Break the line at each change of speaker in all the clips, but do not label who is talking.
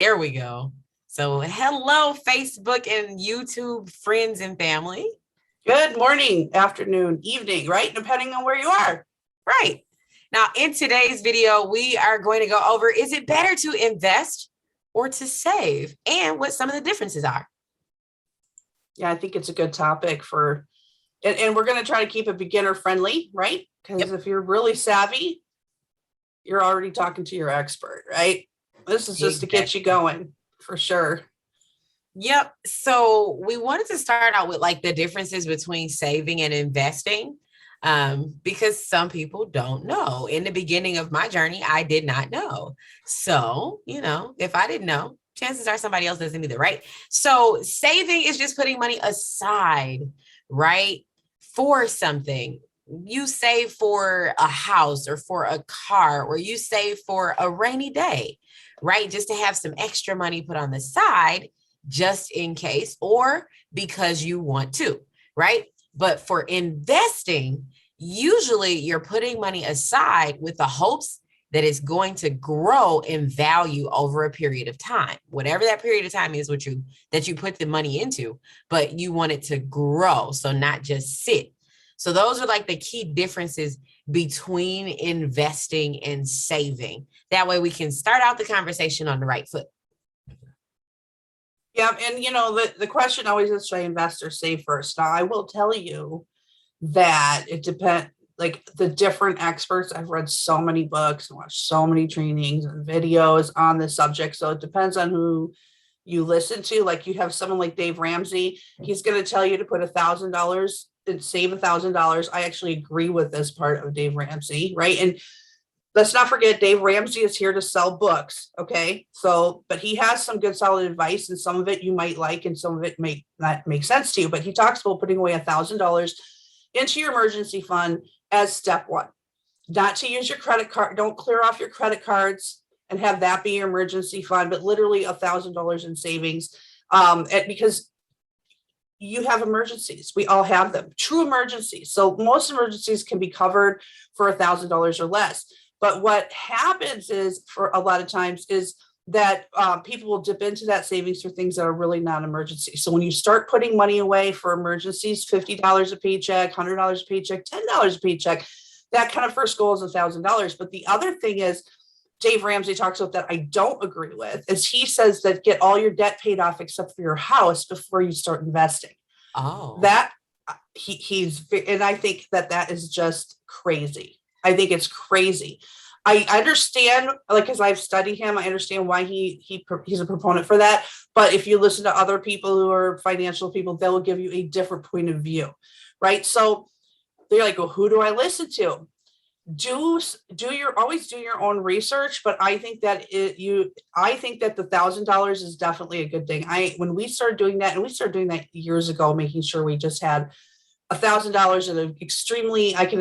There we go. So hello, Facebook and YouTube friends and family.
Good morning, afternoon, evening, right? Depending on where you are.
Right. Now, in today's video, we are going to go over, is it better to invest or to save, and what some of the differences are?
Yeah, I think it's a good topic and we're going to try to keep it beginner friendly, right? Because if you're really savvy, you're already talking to your expert, right? This is just to get you going for sure.
Yep. So we wanted to start out with like the differences between saving and investing, because some people don't know. In the beginning of my journey, I did not know. So, if I didn't know, chances are somebody else doesn't either, right? So saving is just putting money aside, right, for something. You save for a house or for a car, or you save for a rainy day, right? Just to have some extra money put on the side just in case, or because you want to, right? But for investing, usually you're putting money aside with the hopes that it's going to grow in value over a period of time, whatever that period of time is that you put the money into, but you want it to grow, so not just sit. So those are like the key differences between investing and saving. That way we can start out the conversation on the right foot.
Yeah, and the question always is, should I invest or save first? Now, I will tell you that it depends. Like the different experts, I've read so many books and watched so many trainings and videos on the subject. So it depends on who you listen to. Like you have someone like Dave Ramsey, he's going to tell you to put $1,000 and save $1,000. I actually agree with this part of Dave Ramsey, right? And let's not forget, Dave Ramsey is here to sell books. Okay. So, but he has some good solid advice, and some of it you might like, and some of it may not make sense to you, but he talks about putting away $1,000 into your emergency fund as step one, not to use your credit card. Don't clear off your credit cards and have that be your emergency fund, but literally $1,000 in savings. Because you have emergencies. We all have them, true emergencies. So most emergencies can be covered for $1,000 or less. But what happens is, for a lot of times, is that people will dip into that savings for things that are really not emergencies. So when you start putting money away for emergencies, $50 a paycheck, $100 a paycheck, $10 a paycheck, that kind of first goal is $1,000. But the other thing is, Dave Ramsey talks about that I don't agree with, is he says that get all your debt paid off except for your house before you start investing.
Oh,
that and I think that is just crazy. I think it's crazy. I understand, like, as I've studied him, I understand why he's a proponent for that. But if you listen to other people who are financial people, they will give you a different point of view, right? So they're like, well, who do I listen to? Always do your own research. But I think that I think that the $1,000 is definitely a good thing. When we started doing that, and we started doing that years ago, making sure we just had $1,000 and I can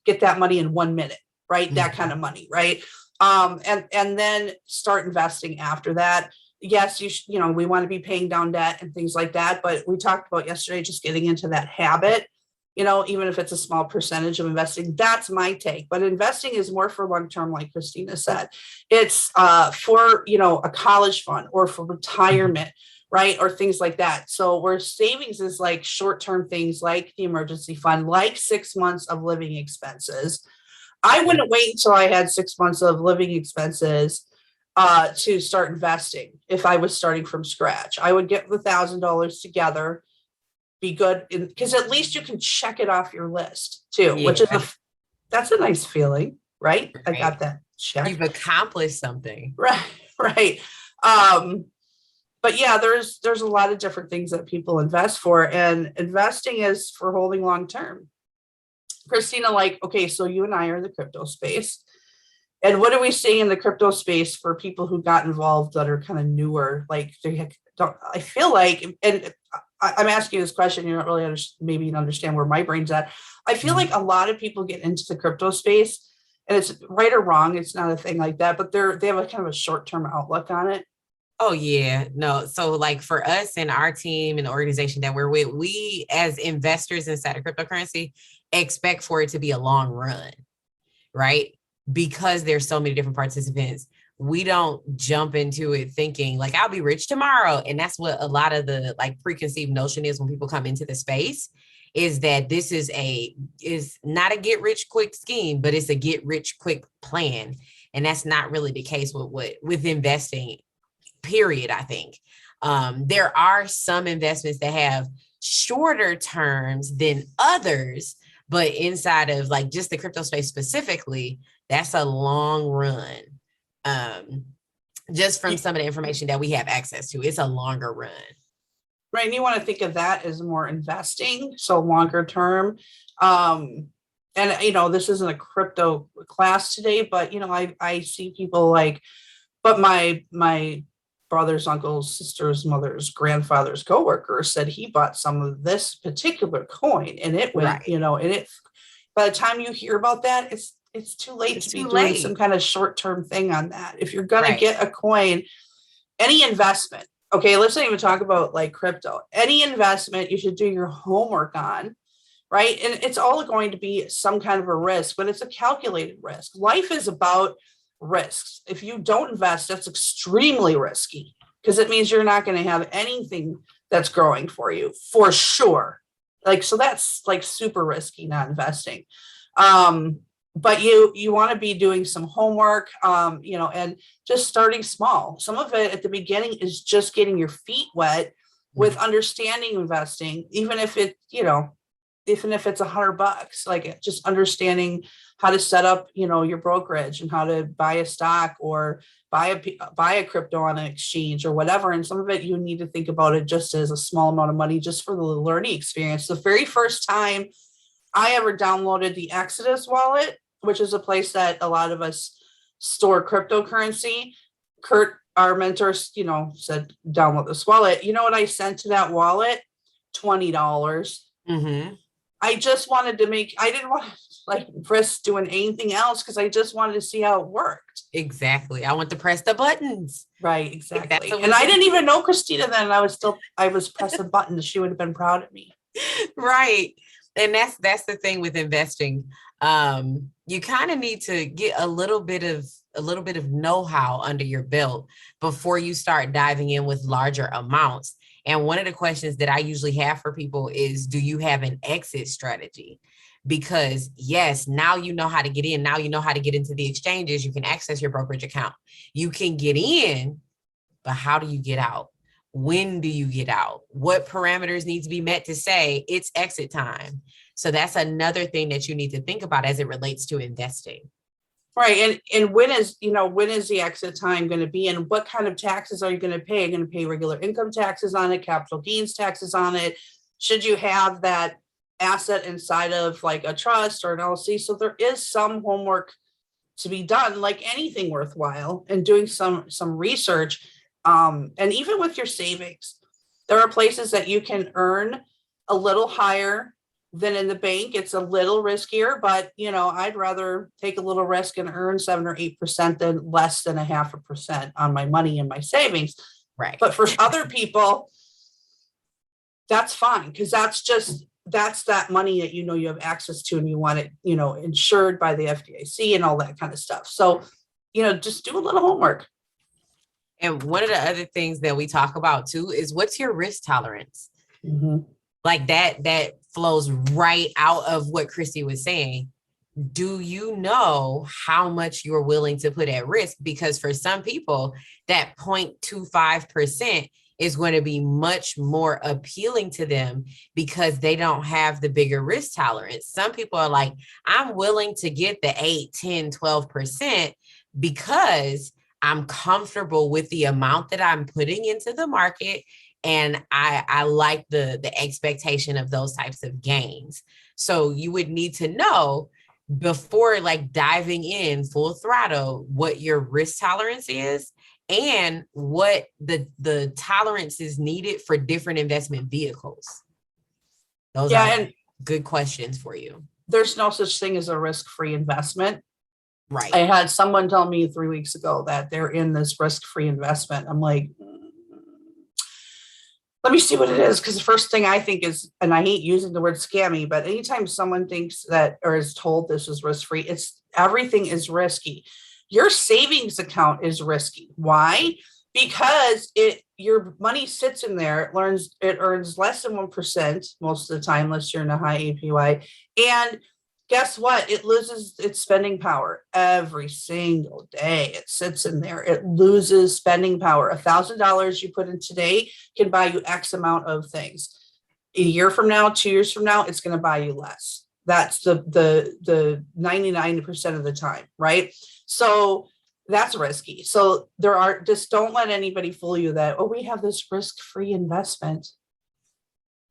get that money in 1 minute, right? Mm-hmm. That kind of money, right? And then start investing after that. Yes, we want to be paying down debt and things like that. But we talked about yesterday, just getting into that habit, even if it's a small percentage of investing. That's my take. But investing is more for long-term, like Christina said. It's for, a college fund or for retirement, right? Or things like that. So where savings is like short-term things like the emergency fund, like 6 months of living expenses. I wouldn't wait until I had 6 months of living expenses to start investing. If I was starting from scratch, I would get the $1,000 together, be good, because at least you can check it off your list too, which is that's a nice feeling, right? I got that check.
You've accomplished something.
Right. But yeah, there's a lot of different things that people invest for, and investing is for holding long term. Christina, okay, so you and I are in the crypto space. And what are we seeing in the crypto space for people who got involved that are kind of newer? I feel like, and I'm asking you this question, you don't really maybe understand where my brain's at. I feel like a lot of people get into the crypto space, and it's right or wrong, it's not a thing like that, but they have a kind of a short-term outlook on it.
Oh, yeah. No. So like for us and our team and the organization that we're with, we as investors inside of cryptocurrency expect for it to be a long run, right? Because there's so many different participants. we don't jump into it thinking like I'll be rich tomorrow. And that's what a lot of the like preconceived notion is when people come into the space, is that this is not a get rich quick scheme, but it's a get rich quick plan. And that's not really the case with investing, period. I think there are some investments that have shorter terms than others, but inside of like just the crypto space specifically, that's a long run. Just from some of the information that we have access to, it's a longer run.
Right. And you want to think of that as more investing, so longer term. And, this isn't a crypto class today, but, I see people like, but my brother's, uncle's, sister's, mother's, grandfather's coworker said he bought some of this particular coin and it went,
right.
And it, by the time you hear about that, it's too late to be doing some kind of short-term thing on that. If you're going to get a coin, any investment, okay, let's not even talk about like crypto, any investment you should do your homework on, right? And it's all going to be some kind of a risk, but it's a calculated risk. Life is about risks. If you don't invest, that's extremely risky because it means you're not going to have anything that's growing for you for sure. Like, so that's like super risky, not investing. But you want to be doing some homework, and just starting small. Some of it at the beginning is just getting your feet wet with understanding investing, even if it, even if it's $100, like just understanding how to set up, your brokerage and how to buy a stock or buy a crypto on an exchange or whatever. And some of it, you need to think about it just as a small amount of money, just for the learning experience. The very first time I ever downloaded the Exodus wallet, which is a place that a lot of us store cryptocurrency. Kurt, our mentor, said, download this wallet. You know what I sent to that wallet? $20.
Mm-hmm.
I just wanted to I didn't want to risk doing anything else because I just wanted to see how it worked.
Exactly. I want to press the buttons.
Right, exactly. And I didn't even know Christina then. I was pressing buttons. She would have been proud of me.
Right. And that's the thing with investing. You kind of need to get a little bit of know-how under your belt before you start diving in with larger amounts. And one of the questions that I usually have for people is, do you have an exit strategy? Because yes, now you know how to get in. Now you know how to get into the exchanges. You can access your brokerage account. You can get in, but how do you get out? When do you get out? What parameters need to be met to say it's exit time? So that's another thing that you need to think about as it relates to investing.
Right. And when is the exit time going to be, and what kind of taxes are you going to pay? Are you going to pay regular income taxes on it, capital gains taxes on it? Should you have that asset inside of like a trust or an LLC? So there is some homework to be done, like anything worthwhile, and doing some research. And even with your savings, there are places that you can earn a little higher than in the bank. It's a little riskier, but I'd rather take a little risk and earn 7 or 8% than less than 0.5% on my money in my savings.
Right.
But for other people, that's fine, because that's that money that you have access to, and you want it insured by the FDIC and all that kind of stuff. So just do a little homework.
And one of the other things that we talk about too is, what's your risk tolerance?
Mm-hmm.
Like that flows right out of what Christy was saying. Do you know how much you're willing to put at risk? Because for some people, that 0.25% is going to be much more appealing to them because they don't have the bigger risk tolerance. Some people are like, I'm willing to get the 8, 10, 12% because I'm comfortable with the amount that I'm putting into the market. And I like the expectation of those types of gains. So you would need to know before diving in full throttle what your risk tolerance is and what the tolerance is needed for different investment vehicles. Those are good questions for you.
There's no such thing as a risk-free investment.
Right.
I had someone tell me 3 weeks ago that they're in this risk-free investment. I'm like, let me see what it is. Because the first thing I think is, and I hate using the word scammy, but anytime someone thinks that or is told this is risk-free, everything is risky. Your savings account is risky. Why? Because your money sits in there. It earns less than 1% most of the time, unless you're in a high APY. And guess what? It loses its spending power every single day. It sits in there. It loses spending power. $1,000 you put in today can buy you X amount of things. A year from now, 2 years from now, it's going to buy you less. That's the 99% of the time, right? So that's risky. So just don't let anybody fool you that, oh, we have this risk-free investment.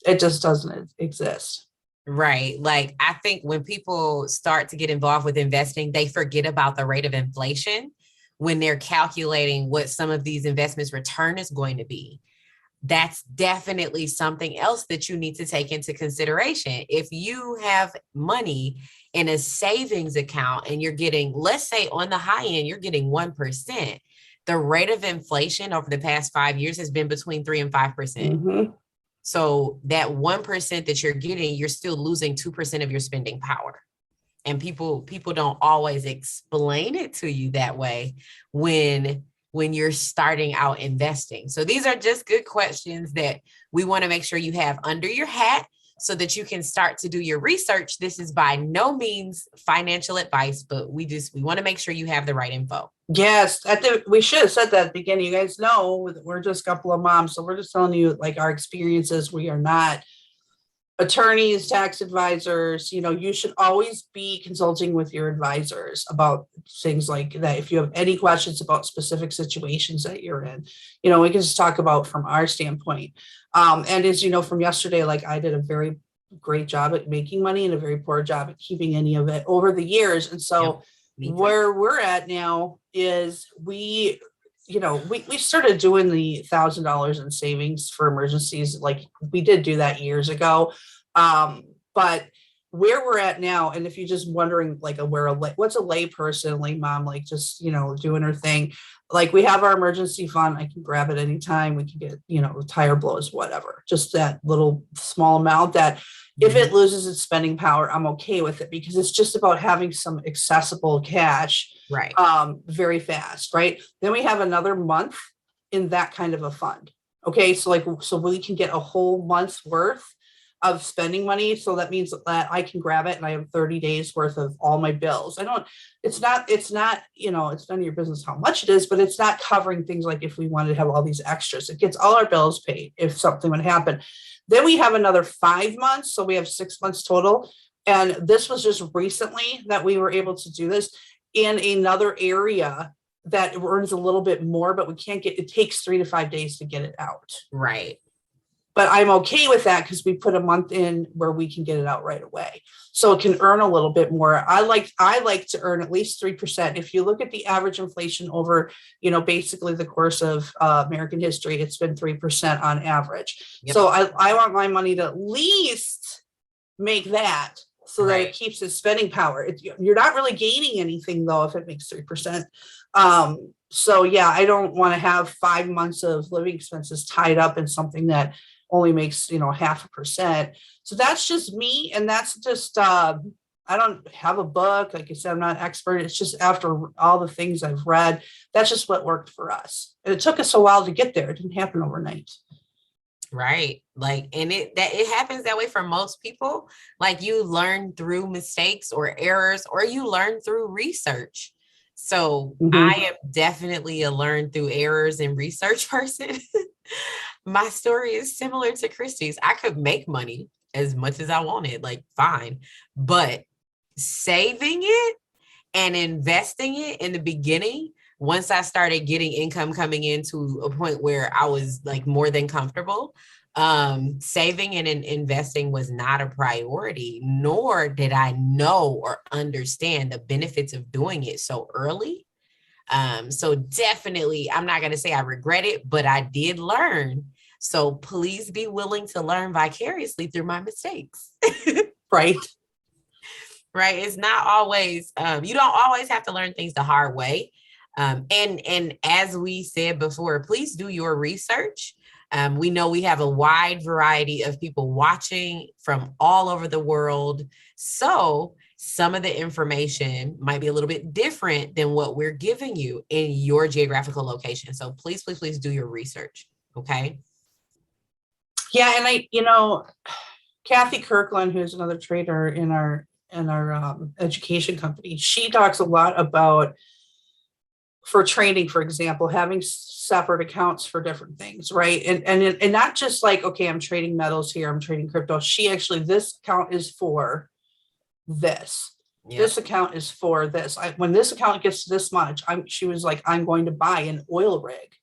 It just doesn't exist.
Right. Like, I think when people start to get involved with investing, they forget about the rate of inflation when they're calculating what some of these investments return is going to be. That's definitely something else that you need to take into consideration. If you have money in a savings account and you're getting, let's say on the high end, you're getting 1%, the rate of inflation over the past 5 years has been between 3 and 5%.
Mm-hmm.
So that 1% that you're getting, you're still losing 2% of your spending power. And people don't always explain it to you that way when you're starting out investing. So these are just good questions that we want to make sure you have under your hat so that you can start to do your research. This is by no means financial advice, but we want to make sure you have the right info.
Yes, we should have said that at the beginning. You guys know we're just a couple of moms, so we're just telling you like our experiences. We are not attorneys, tax advisors. You should always be consulting with your advisors about things like that. If you have any questions about specific situations that you're in, we can just talk about from our standpoint. And as you know, from yesterday, like I did a very great job at making money and a very poor job at keeping any of it over the years. And so where we're at now is we started doing the $1,000 in savings for emergencies. Like we did do that years ago. But where we're at now, and if you're just wondering, like what's a lay person, lay mom, like just, doing her thing, like we have our emergency fund. I can grab it anytime. We can get, tire blows, whatever, just that little small amount that if it loses its spending power, I'm okay with it because it's just about having some accessible cash,
right?
Very fast, right? Then we have another month in that kind of a fund. Okay, so we can get a whole month's worth of spending money. So that means that I can grab it and I have 30 days worth of all my bills. It's not, it's none of your business how much it is, but it's not covering things like if we wanted to have all these extras. It gets all our bills paid if something would happen. Then we have another 5 months. So we have 6 months total. And this was just recently that we were able to do this in another area that earns a little bit more, but it takes 3 to 5 days to get it out.
Right.
But I'm okay with that because we put a month in where we can get it out right away. So it can earn a little bit more. I like to earn at least 3%. If you look at the average inflation over, basically the course of American history, it's been 3% on average. Yep. So I want my money to at least make that so that it keeps its spending power. You're not really gaining anything though if it makes 3%. So yeah, I don't want to have 5 months of living expenses tied up in something that only makes 0.5%. So that's just me. And that's just, I don't have a book. Like I said, I'm not an expert. It's just after all the things I've read, that's just what worked for us. And it took us a while to get there. It didn't happen overnight.
Right. Like, and it happens that way for most people. Like you learn through mistakes or errors, or you learn through research. So I am definitely a learn through errors and research person. My story is similar to Christy's. I could make money as much as I wanted, like fine, but saving it and investing it in the beginning, once I started getting income coming in to a point where I was like more than comfortable, saving and investing was not a priority, nor did I know or understand the benefits of doing it so early. So definitely, I'm not going to say I regret it, but I did learn. So please be willing to learn vicariously through my mistakes.
Right.
Right. It's not always, you don't always have to learn things the hard way. And as we said before, please do your research. We know we have a wide variety of people watching from all over the world. So some of the information might be a little bit different than what we're giving you in your geographical location. So please, please, please do your research. Okay.
Yeah. And Kathy Kirkland, who's another trader in our education company, she talks a lot about, for trading, for example, having separate accounts for different things, right? And not just like, okay, I'm trading metals here, I'm trading crypto. She actually, this account is for this. Yep. This account is for this. When this account gets to this much, she was like, I'm going to buy an oil rig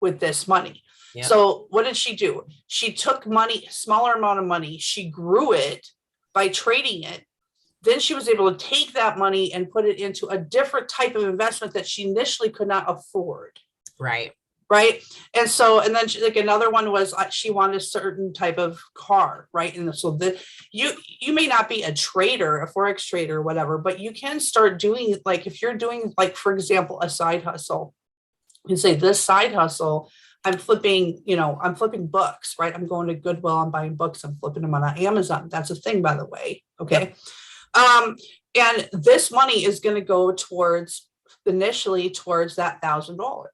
with this money. Yep. So what did she do? She took money, smaller amount of money, she grew it by trading it. Then she was able to take that money and put it into a different type of investment that she initially could not afford.
Right.
Right. And then she, like, another one was she wanted a certain type of car. Right. And so you may not be a trader, a Forex trader, or whatever, but you can start doing, like, if you're doing, like, for example, a side hustle, you say this side hustle, I'm flipping books, right? I'm going to Goodwill, I'm buying books, I'm flipping them on Amazon. That's a thing, by the way. Okay. Yep. And this money is going to go initially towards that $1,000.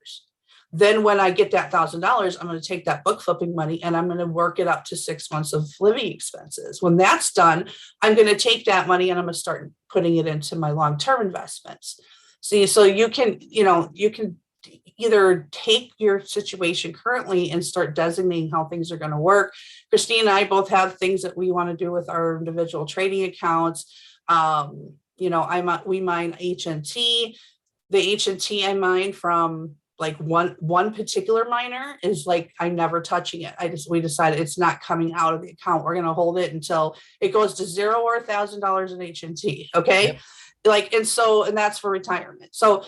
Then when I get that $1,000, I'm going to take that book flipping money and I'm going to work it up to 6 months of living expenses. When that's done, I'm going to take that money and I'm going to start putting it into my long-term investments. See, so you can either take your situation currently and start designating how things are going to work. Christine and I both have things that we want to do with our individual trading accounts. We mine HNT. The HNT I mine from, like, one particular miner is, like, I'm never touching it. We decided it's not coming out of the account. We're going to hold it until it goes to $0 or $1,000 in HNT. Okay. Yep. Like, and that's for retirement. So,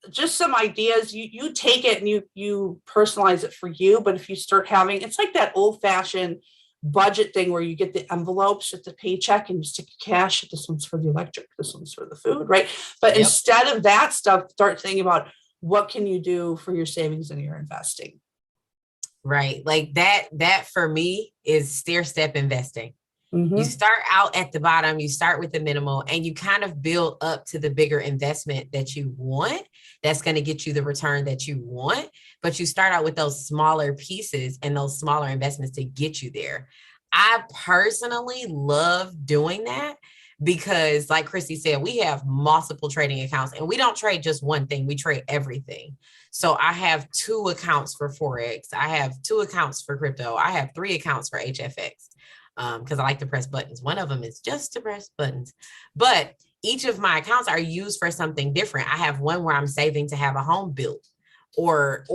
just some ideas, you take it and you personalize it for you. But if you start having, it's like that old fashioned budget thing where you get the envelopes at the paycheck and you stick cash. This one's for the electric, this one's for the food, right? But yep. Instead of that stuff, start thinking about what can you do for your savings and your investing.
Right. Like that for me is stair-step investing. Mm-hmm. You start out at the bottom, you start with the minimal, and you kind of build up to the bigger investment that you want. That's going to get you the return that you want. But you start out with those smaller pieces and those smaller investments to get you there. I personally love doing that because, like Christy said, we have multiple trading accounts and we don't trade just one thing. We trade everything. So I have 2 accounts for Forex. I have 2 accounts for crypto. I have 3 accounts for HFX. Because I like to press buttons. One of them is just to press buttons, but each of my accounts are used for something different. I have one where I'm saving to have a home built, or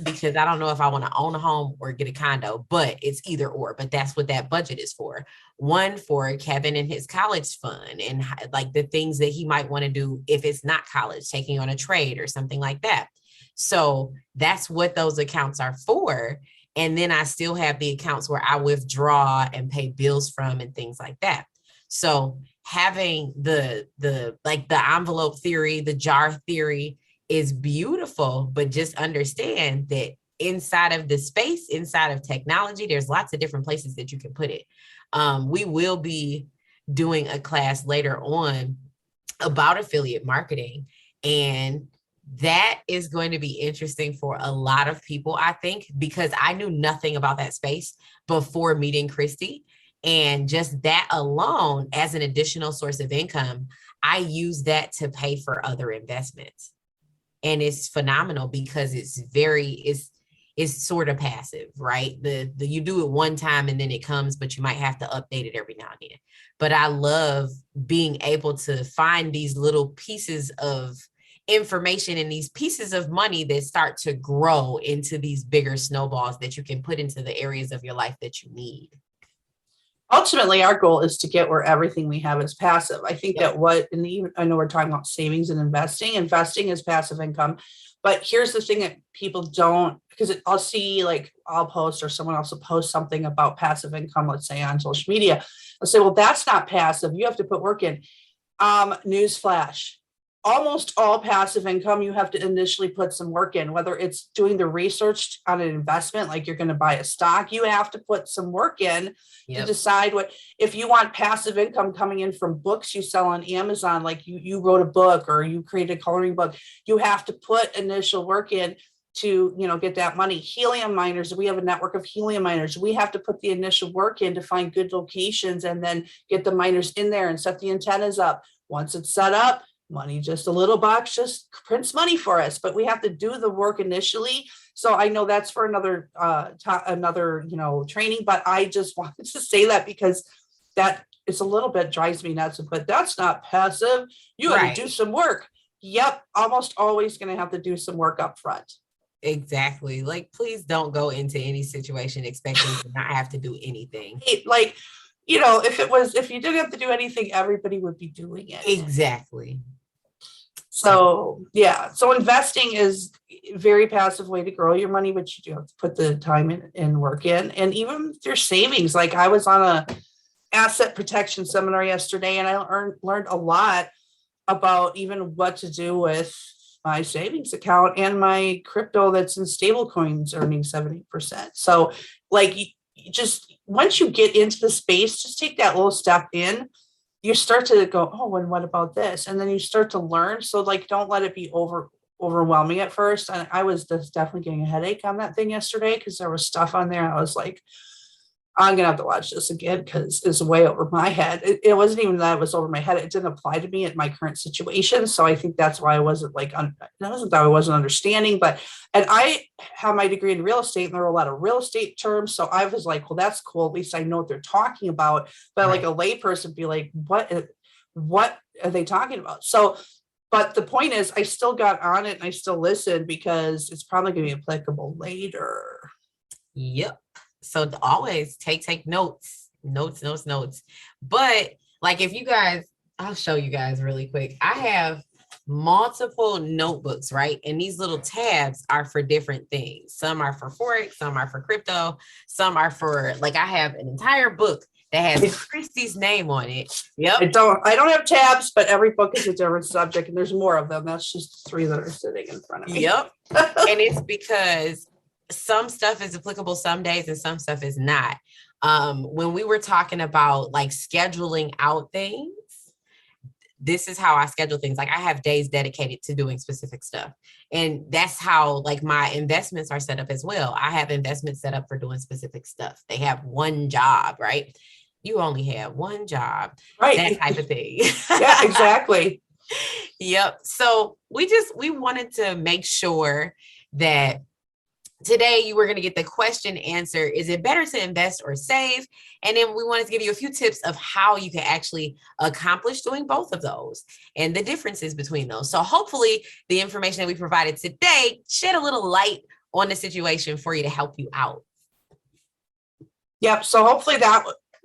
because I don't know if I want to own a home or get a condo, but it's either or, but that's what that budget is for. One for Kevin and his college fund and like the things that he might want to do if it's not college, taking on a trade or something like that. So that's what those accounts are for. And then I still have the accounts where I withdraw and pay bills from and things like that. So having the envelope theory, the jar theory is beautiful, but just understand that inside of the space, inside of technology, there's lots of different places that you can put it. We will be doing a class later on about affiliate marketing, and that is going to be interesting for a lot of people, I think, because I knew nothing about that space before meeting Christy. And just that alone, as an additional source of income, I use that to pay for other investments. And it's phenomenal because it's sort of passive, right? You do it one time and then it comes, but you might have to update it every now and then. But I love being able to find these little pieces of information and these pieces of money that start to grow into these bigger snowballs that you can put into the areas of your life that you need.
Ultimately, our goal is to get where everything we have is passive. I think that I know we're talking about savings and investing. Investing is passive income. But here's the thing that people don't, because I'll post or someone else will post something about passive income, let's say on social media. I'll say, well, that's not passive. You have to put work in. Newsflash. almost all passive income, you have to initially put some work in, whether it's doing the research on an investment, like you're going to buy a stock, you have to put some work in to decide what, if you want passive income coming in from books you sell on Amazon, like you wrote a book or you created a coloring book, you have to put initial work in to, get that money. Helium miners, we have a network of helium miners. We have to put the initial work in to find good locations and then get the miners in there and set the antennas up. Once it's set up, money, just a little box just prints money for us, but we have to do the work initially. So I know that's for another training, but I just wanted to say that because that is a little bit drives me nuts, but that's not passive. You got to do some work. Yep. Almost always going to have to do some work up front.
Exactly. Like, please don't go into any situation expecting to not have to do anything.
Like, if you didn't have to do anything, everybody would be doing it.
Exactly.
So, yeah. So investing is a very passive way to grow your money, but you do have to put the time in and work in. And even your savings, like I was on a asset protection seminar yesterday, and I learned a lot about even what to do with my savings account and my crypto that's in stable coins earning 70%. So like just once you get into the space, just take that little step in, you start to go, oh, and what about this? And then you start to learn. So like, don't let it be overwhelming at first. And I was just definitely getting a headache on that thing yesterday because there was stuff on there. I was like, I'm going to have to watch this again because it's way over my head. It wasn't even that it was over my head. It didn't apply to me in my current situation. So I think that's why I wasn't that wasn't that I wasn't understanding, and I have my degree in real estate and there were a lot of real estate terms. So I was like, well, that's cool. At least I know what they're talking about. But like a layperson be like, what are they talking about? So, but the point is I still got on it and I still listened because it's probably going to be applicable later.
Yep. So always take notes. But like, if you guys, I'll show you guys really quick. I have multiple notebooks, right? And these little tabs are for different things. Some are for Forex, some are for crypto, some are for, like, I have an entire book that has Christy's name on it. Yep.
I don't have tabs, but every book is a different subject and there's more of them. That's just 3 that are sitting in front of me.
Yep. And it's because some stuff is applicable some days and some stuff is not. When we were talking about like scheduling out things, this is how I schedule things. Like I have days dedicated to doing specific stuff. And that's how like my investments are set up as well. I have investments set up for doing specific stuff. They have one job, right? You only have one job, right? That type of thing.
Yeah, exactly.
Yep. So we wanted to make sure that today you were going to get the question answer. Is it better to invest or save? And then we wanted to give you a few tips of how you can actually accomplish doing both of those and the differences between those. So hopefully the information that we provided today shed a little light on the situation for you to help you out.
Yep. So hopefully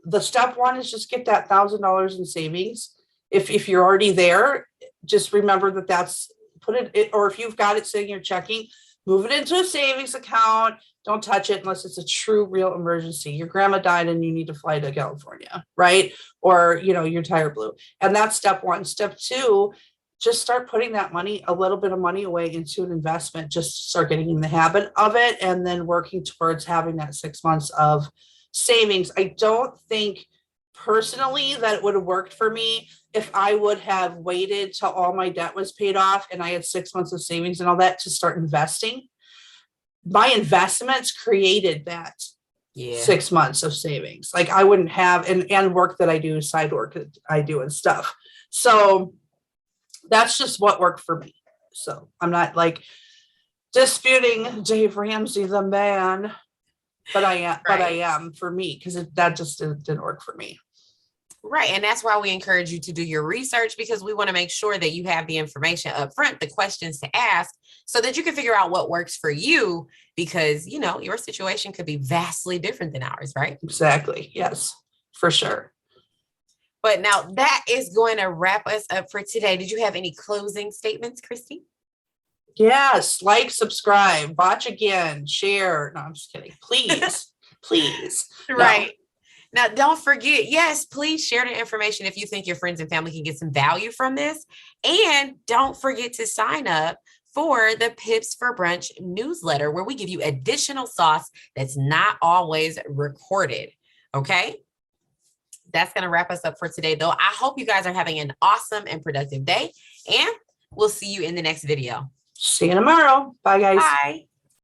the step 1 is just get that $1,000 in savings. If you're already there, just remember that's put it, or if you've got it sitting in your checking, move it into a savings account. Don't touch it unless it's a true, real emergency. Your grandma died and you need to fly to California, right? Or, your tire blew. And that's step 1. Step 2, just start putting that money, a little bit of money away into an investment. Just start getting in the habit of it and then working towards having that 6 months of savings. I don't think personally that it would have worked for me if I would have waited till all my debt was paid off and I had 6 months of savings and all that to start investing. My investments created that 6 months of savings. Like I wouldn't have, and work that I do, side work that I do and stuff. So that's just what worked for me. So I'm not like disputing Dave Ramsey, the man, but I am, but I am for me, because that just didn't work for me.
Right. And that's why we encourage you to do your research, because we want to make sure that you have the information up front, the questions to ask, so that you can figure out what works for you, because, your situation could be vastly different than ours, right?
Exactly. Yes, for sure.
But now that is going to wrap us up for today. Did you have any closing statements, Christy?
Yes. Like, subscribe, watch again, share. No, I'm just kidding. Please, please.
Right. Now, don't forget, yes, please share the information if you think your friends and family can get some value from this. And don't forget to sign up for the Pips for Brunch newsletter, where we give you additional sauce that's not always recorded. Okay. That's going to wrap us up for today, though. I hope you guys are having an awesome and productive day, and we'll see you in the next video.
See you tomorrow. Bye, guys.
Bye.